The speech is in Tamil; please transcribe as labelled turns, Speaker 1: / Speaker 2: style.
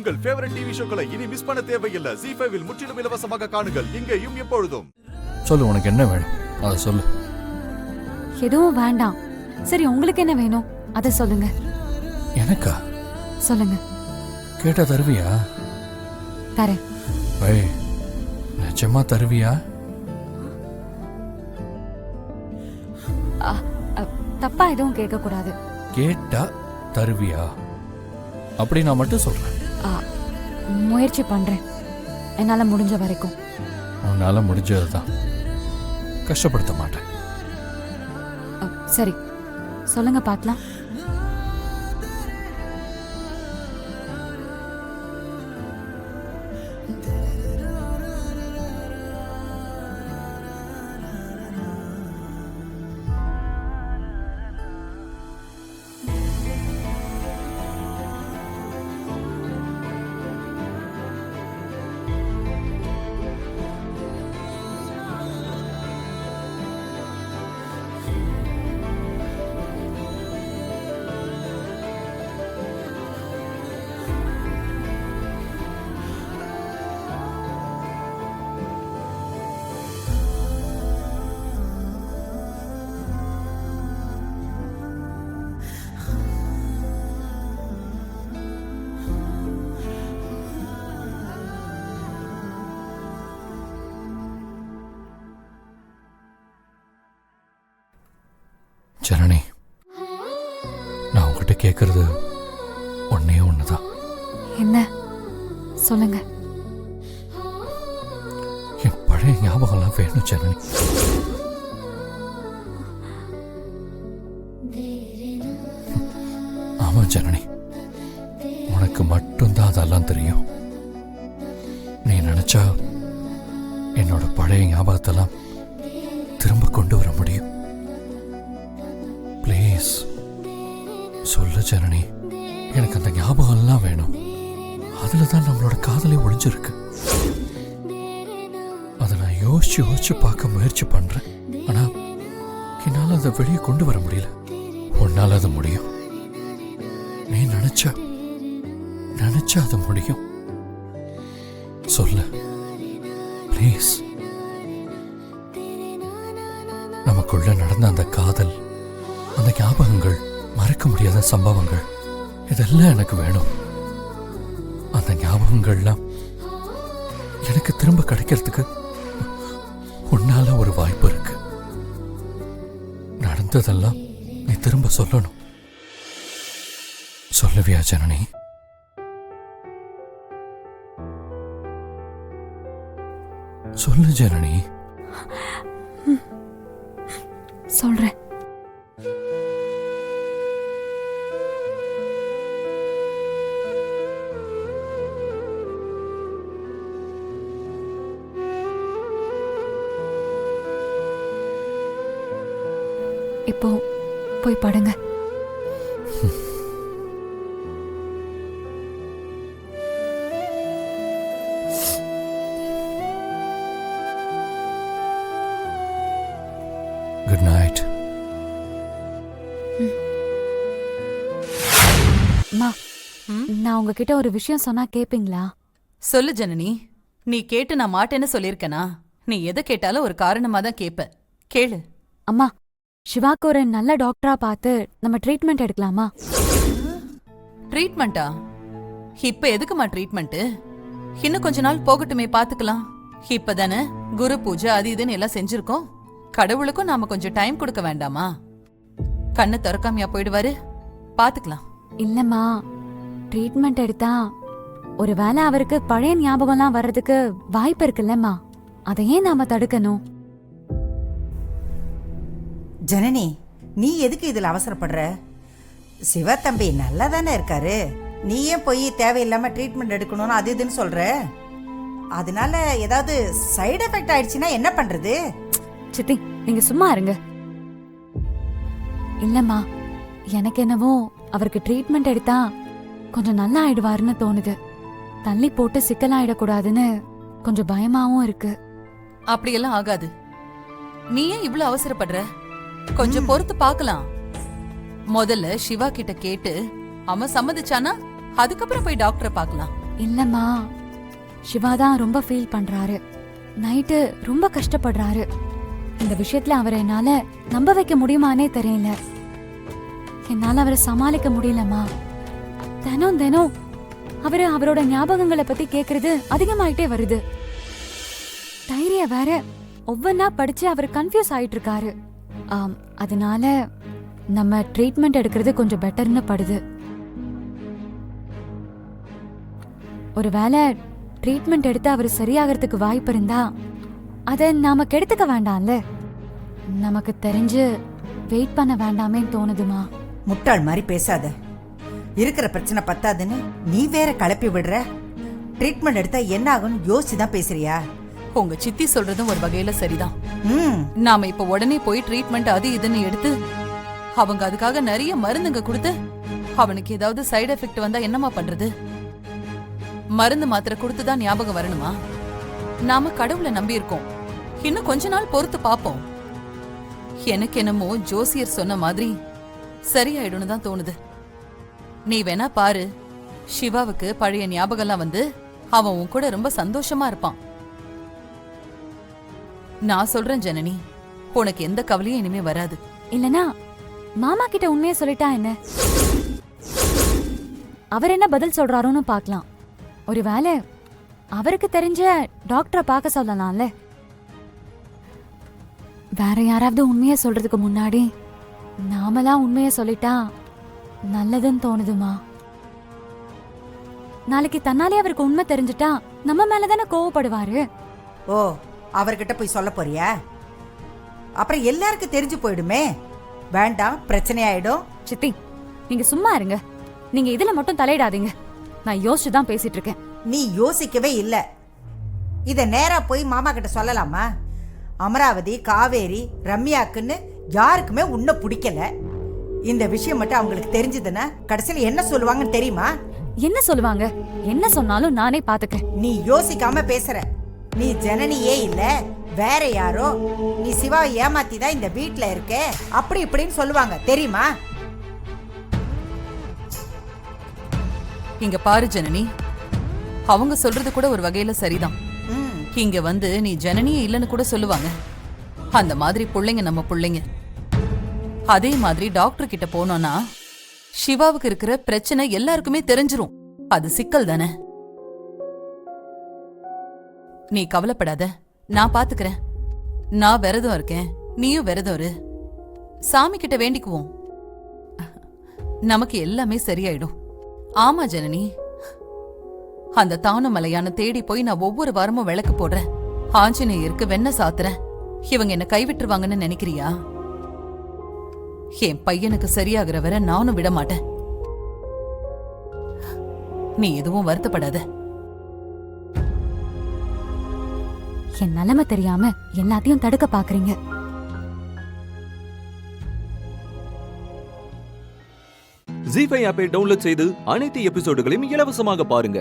Speaker 1: உங்கள் ஃபேவரட் டிவி ஷோக்களை இனி மிஸ் பண்ண தேவையில்லை. ZEE5 இல் முற்றிலும் இலவசமாக காணுங்கள். இங்கேயும் எப்பொழுதும்.
Speaker 2: சொல்லு, உனக்கு என்ன வேணும் அதை சொல்லு.
Speaker 3: எதுவும் வேண்டாம். சரி, உங்களுக்கு என்ன வேணும் அதை சொல்லுங்க.
Speaker 2: எனக்கா?
Speaker 3: சொல்லுங்க.
Speaker 2: கேட்டா தருவியா?
Speaker 3: தரேன்.
Speaker 2: ஏய், நிஜமா தருவியா?
Speaker 3: தப்பா எதுவும் கேட்க கூடாது.
Speaker 2: கேட்டா தருவியா? அப்படி நான் மட்டும் சொல்றேன்.
Speaker 3: முயற்சி பண்றேன், என்னால முடிஞ்ச வரைக்கும்.
Speaker 2: உன்னால முடிஞ்சதுதான், கஷ்டப்படுத்த மாட்டேன்.
Speaker 3: சரி, சொல்லுங்க பார்க்கலாம்.
Speaker 2: ஜனனி, நான் உங்ககிட்ட கேட்கறது ஒன்னே ஒண்ணுதான்.
Speaker 3: என்ன? சொல்லுங்க.
Speaker 2: என் பழைய ஞாபகம்லாம் வேணும் ஜனனி. ஆமா ஜனனி, உனக்கு மட்டும்தான் அதெல்லாம் தெரியும். நீ நினைச்சா என்னோட பழைய ஞாபகத்தெல்லாம் திரும்ப கொண்டு வர முடியும். ப்ளீஸ் சொல்லு ஜனனி, எனக்கு அந்த ஞாபகம் எல்லாம் வேணும். அதுல தான் நம்மளோட காதலே ஒளிஞ்சிருக்கு. அதை நான் யோசிச்சு யோசிச்சு பார்க்க முயற்சி பண்றேன். ஆனா என்னால அதை வெளியே கொண்டு வர முடியல. உன்னால அது முடியும். நீ நினைச்சா அது முடியும். சொல்லு ப்ளீஸ். நமக்குள்ள நடந்த அந்த காதல், அந்த ஞாபகங்கள், மறக்க முடியாத சம்பவங்கள், இதெல்லாம் எனக்கு வேணும். அந்த ஞாபகங்கள்லாம் எனக்கு திரும்ப கிடைக்கிறதுக்கு உன்னால ஒரு வாய்ப்பு இருக்கு. நடந்ததெல்லாம் நீ திரும்ப சொல்லணும். சொல்லுவியா ஜனனி? சொல்லு ஜனனி.
Speaker 3: சொல்றேன். இப்போ போய் படுங்க.
Speaker 2: Good night.
Speaker 3: அம்மா, நான் உங்ககிட்ட ஒரு விஷயம் சொன்னா கேப்பீங்களா?
Speaker 4: சொல்லு ஜனனி. நீ கேட்டு நான் மாட்டேன்னு சொல்லிருக்கனா? நீ எதை கேட்டாலும் ஒரு காரணமா தான் கேப்ப. கேளு.
Speaker 3: அம்மா, சிவாக்கு ஒரு நல்ல டாக்டரா பார்த்து நம்ம ட்ரீட்மெண்ட் எடுக்கலாமா?
Speaker 4: ட்ரீட்மெண்டா? இப்ப எதுக்குமா ட்ரீட்மெண்ட்? இன்னும் கொஞ்ச நாள் போகட்டுமே, பாத்துக்கலாம். இப்பதானே குரு பூஜை அது இதுன்னு எல்லாம் செஞ்சிருக்கோம். கடவுளுக்கும் நாம கொஞ்சம் டைம் கொடுக்க வேண்டாமா? கண்ணு திறக்காமையா போயிடுவாரு, பாத்துக்கலாம்.
Speaker 3: இல்லம்மா, ட்ரீட்மெண்ட் எடுத்தா ஒருவேளை அவருக்கு பழைய ஞாபகம்லாம் வர்றதுக்கு வாய்ப்பு இருக்குல்லம்மா. அதையே நாம தடுக்கணும்.
Speaker 5: ஜனனி, நீ எதுக்கு இதுல அவசரப்படுற? சிவா தம்பி நல்லா தானே இருக்காரு. நீ ஏன் போய் தேவையில்லாம ட்ரீட்மெண்ட் எடுக்கணும்னு அது இதுன்னு சொல்ற? அதனால ஏதாவது சைடு எஃபெக்ட் ஆயிடுச்சுன்னா என்ன பண்றது?
Speaker 3: சித்தி, நீங்க சும்மா இருங்க. இல்லம்மா, எனக்கு என்னவோ அவருக்கு ட்ரீட்மெண்ட் எடுத்தா கொஞ்சம் நல்லா ஆயிடுவாருன்னு தோணுது. தள்ளி போட்டு சிக்கலாயிடக்கூடாதுன்னு கொஞ்சம் பயமாவும் இருக்கு.
Speaker 4: அப்படியெல்லாம் ஆகாது. நீ ஏன் இவ்வளவு அவசரப்படுற? கொஞ்சம் பொறுத்து பார்க்கலாம். முதல்ல சிவா கிட்ட கேட்டு அவன் சம்மதிச்சானா அதுக்கப்புறம் போய் டாக்டரை பார்க்கலாம்.
Speaker 3: இல்லம்மா, சிவா தான் ரொம்ப ஃபீல் பண்றாரு. நைட்டு ரொம்ப கஷ்டப்படுறாரு. இந்த விஷயத்துல அவரை என்னால நம்ப வைக்க முடியுமானே தெரியல. என்னால அவரை சமாளிக்க முடியலம்மா. தினம் தினம் அவரோட ஞாபகங்களை பத்தி கேக்குறது அதிகமாயிட்டே வருது. டைரிய வேற ஒவ்வொன்னா படிச்சு அவர் கன்ஃபியூஸ் ஆயிட்டு இருக்காரு. அதனால நம்ம ட்ரீட்மெண்ட் எடுக்கிறது கொஞ்சம் பெட்டர்னு படுது. ஒருவேளை ட்ரீட்மெண்ட் எடுத்து அவர் சரியாகிறதுக்கு வாய்ப்பு இருந்தா அதை நாம கெடுத்துக்க வேண்டாம்ல. நமக்கு தெரிஞ்சு வெயிட் பண்ண வேண்டாமேன்னு தோணுதுமா.
Speaker 5: முட்டாள் மாதிரி பேசாத. இருக்கிற பிரச்சனை பத்தாதுன்னு நீ வேற கிளப்பி விடுற. ட்ரீட்மெண்ட் எடுத்தா என்ன ஆகும்னு யோசிச்சு தான் பேசுறியா?
Speaker 4: உங்க சித்தி சொல்றதும் ஒரு வகையில சரிதான்.
Speaker 5: ம்
Speaker 4: நாம இப்ப உடனே போய் ட்ரீட்மெண்ட் அது இதுன்னு எடுத்து அவங்க அதுக்காக நிறைய மருந்துங்க கொடுத்து அவனுக்கு ஏதாவது சைடு எஃபெக்ட் வந்தா என்னமா பண்றது? மருந்து மாத்திரை கொடுத்துதான் ஞாபகம் வரணுமா? நாம கடவுளை நம்பி இருக்கோம். இன்னும் கொஞ்ச நாள் பொறுத்து பாப்போம். எனக்கு என்னமோ ஜோசியர் சொன்ன மாதிரி சரியாயிடும்னு தான் தோணுது. நீ வேணா பாரு, சிவாவுக்கு பழைய ஞாபகம்லாம் வந்து அவன் உன் கூட ரொம்ப சந்தோஷமா இருப்பான். நான் சொல்றேன் ஜனனி, உனக்கு எந்த கவலையும் இனிமே வராது.
Speaker 3: இல்லனா மாமா கிட்ட உண்மையை சொல்லிட்டா என்ன? அவர் என்ன பதில் சொல்றாரோன்னு பார்க்கலாம். ஒருவேளை அவருக்கு தெரிஞ்ச டாக்டரை பார்க்க சொல்லலாம்ல. வேற யாராவது உண்மையை சொல்றதுக்கு முன்னாடி நாமெல்லாம் உண்மையை சொல்லிட்டா நல்லதுன்னு தோணுதுமா. நாளைக்கு தன்னாலே அவருக்கு உண்மை தெரிஞ்சுட்டா நம்ம மேலதானே கோவப்படுவாரு.
Speaker 5: ஓ, அவர்கிட்ட போய் சொல்ல போறியா? அப்புறம் எல்லாருக்கும் தெரிஞ்சு போயிடுமே. வேண்டாம், பிரச்சனை ஆயிடும்.
Speaker 3: சித்தி, நீங்க சும்மா இருங்க. நீங்க இதுல மட்டும் தலையிடாதீங்க. நான் யோசிச்சுதான் பேசிட்டு இருக்கேன்.
Speaker 5: நீ யோசிக்கவே இல்ல. இத நேரா போய் மாமா கிட்ட சொல்லலாமா? அமராவதி, காவேரி, ரம்யாக்குன்னு யாருக்குமே உன்னை பிடிக்கல. இந்த விஷயம் மட்டும் அவங்களுக்கு தெரிஞ்சதுன்னா கடைசியில் என்ன சொல்லுவாங்கன்னு தெரியுமா?
Speaker 3: என்ன சொல்லுவாங்க? என்ன சொன்னாலும் நானே பாத்துக்கிறேன்.
Speaker 5: நீ யோசிக்காம பேசுற. நீ ஜனனியே இல்ல, வேற யாரோ. நீ சிவாவை ஏமாத்தி தான் இந்த வீட்டுல இருக்க, அப்படி இப்படின்னு சொல்லுவாங்க தெரியுமா?
Speaker 4: இங்க பாரு ஜனனி, அவங்க சொல்றது கூட ஒரு வகையில சரிதான். இங்க வந்து நீ ஜனனியே இல்லன்னு கூட சொல்லுவாங்க. அந்த மாதிரி புள்ளைங்க நம்ம புள்ளைங்க. அதே மாதிரி டாக்டர் கிட்ட போனோம்னா சிவாவுக்கு இருக்கிற பிரச்சனை எல்லாருக்குமே தெரிஞ்சிரும். அது சிக்கல் தானே. நீ கவலைப்படாத, நான் பாத்துக்கிறேன். நான் விரதம் இருக்கேன், நீயும் விரதம் இரு. சாமி கிட்ட வேண்டிக்குவோம், நமக்கு எல்லாமே சரியாயிடும். ஆமா ஜனனி, அந்த தானுமலையான தேடி போய் நான் ஒவ்வொரு வாரமும் விளக்கு போடுறேன். ஆஞ்சநேயருக்கு வெண்ணெய் சாத்துறேன். இவங்க என்ன கைவிட்டுருவாங்கன்னு நினைக்கிறியா? என் பையனுக்கு சரியாகிற வரை நானும் விட மாட்டேன். நீ எதுவும் வருத்தப்படாத.
Speaker 3: என் நிலைமை தெரியாம எல்லாத்தையும் தடுக்க பாக்குறீங்க.
Speaker 6: ஜீ5 ஆப்பை டவுன்லோட் செய்து அனைத்து எபிசோடுகளையும் இலவசமாக பாருங்க.